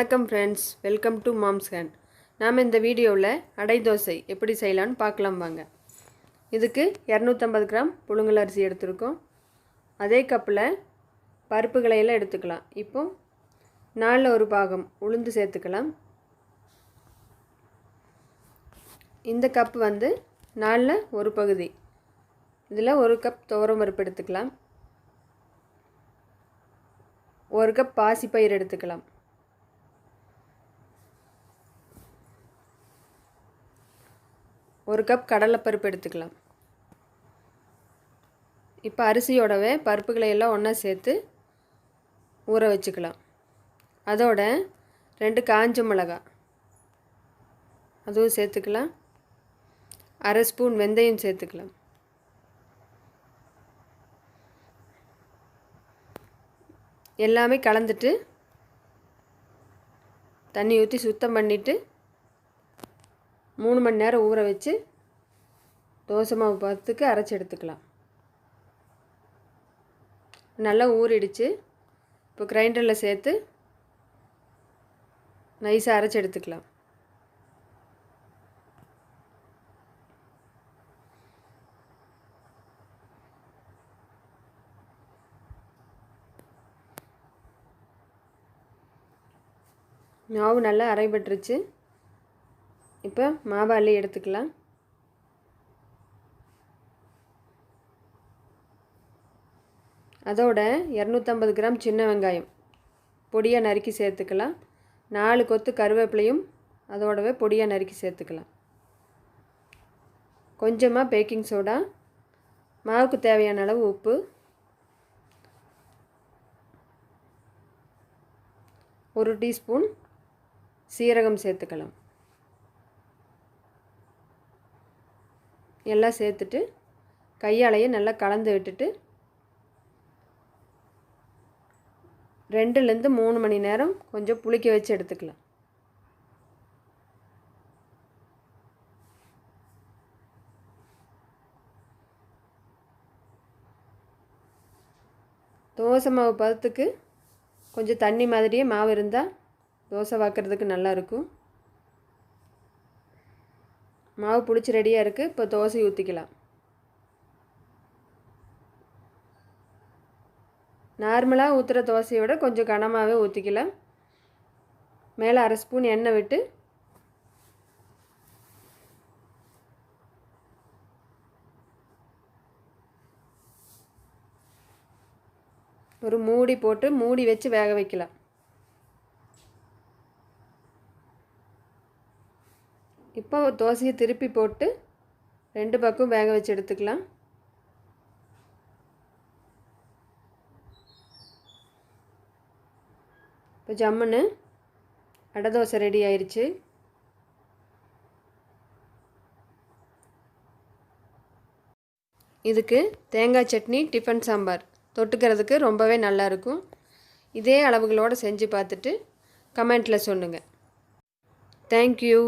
வணக்கம் friends, welcome to moms hand. நாம் இந்த வீடியோவில் அடை தோசை எப்படி செய்யலான்னு பார்க்கலாம் வாங்க. இதுக்கு 250 கிராம் புழுங்கல் அரிசி எடுத்துருக்கோம். அதே கப்பில் பருப்புகளை எல்லாம் எடுத்துக்கலாம். இப்போ 4 ஒரு பாகம் உளுந்து சேர்த்துக்கலாம். இந்த கப்பு 4 ஒரு பகுதி. இதில் 1 கப் துவரம் பருப்பு எடுத்துக்கலாம். 1 கப் பாசிப்பயிறு எடுத்துக்கலாம். 1 கப் கடலைப்பருப்பு எடுத்துக்கலாம். இப்போ அரிசியோடவே பருப்புகளை எல்லாம் ஒன்றா சேர்த்து ஊற வச்சுக்கலாம். அதோட 2 காஞ்ச மிளகாய் அதுவும் சேர்த்துக்கலாம். 1/2 ஸ்பூன் வெந்தயம் சேர்த்துக்கலாம். எல்லாமே கலந்துட்டு தண்ணி ஊற்றி சுத்தம் பண்ணிவிட்டு 3 மணி நேரம் ஊற வச்சு தோசை மாவு பதத்துக்கு அரைச்சி எடுத்துக்கலாம். நல்லா ஊறிடுச்சு. இப்போ கிரைண்டரில் சேர்த்து நைஸாக அரைச்சி எடுத்துக்கலாம். மாவு நல்லா அரைபட்டுருச்சு. இப்போ மாவு அள்ளி எடுத்துக்கலாம். அதோட 250 கிராம் சின்ன வெங்காயம் பொடியாக நறுக்கி சேர்த்துக்கலாம். 4 கொத்து கருவேப்பிலையும் அதோடவே பொடியாக நறுக்கி சேர்த்துக்கலாம். கொஞ்சமாக பேக்கிங் சோடா, மாவுக்கு தேவையான அளவு உப்பு, 1 டீஸ்பூன் சீரகம் சேர்த்துக்கலாம். எல்லாம் சேர்த்துட்டு கையாலேயே நல்லா கலந்து விட்டுட்டு 2லேருந்து 3 மணி நேரம் கொஞ்சம் புளிக்க வச்சு எடுத்துக்கலாம். தோசை மாவு பதத்துக்கு கொஞ்சம் தண்ணி மாதிரியே மாவு இருந்தால் தோசை வாக்கிறதுக்கு நல்லாயிருக்கும். மாவு புளிச்சு ரெடியாக இருக்குது. இப்போ தோசை ஊற்றிக்கலாம். நார்மலாக ஊற்றுற தோசையை விட கொஞ்சம் கனமாகவே ஊற்றிக்கலாம். மேலே 1/2 ஸ்பூன் எண்ணெய் விட்டு ஒரு மூடி போட்டு மூடி வச்சு வேக வைக்கலாம். இப்போ தோசையை திருப்பி போட்டு 2 பக்கம் வேக வச்சு எடுத்துக்கலாம். இப்போ ஜம்முன்னு அடை தோசை ரெடி ஆயிடுச்சு. இதுக்கு தேங்காய் சட்னி, டிஃபன் சாம்பார் தொட்டுக்கிறதுக்கு ரொம்பவே நல்லாயிருக்கும். இதே அளவுகளோடு செஞ்சு பார்த்துட்டு கமெண்ட்டில் சொல்லுங்கள். தேங்க்யூ.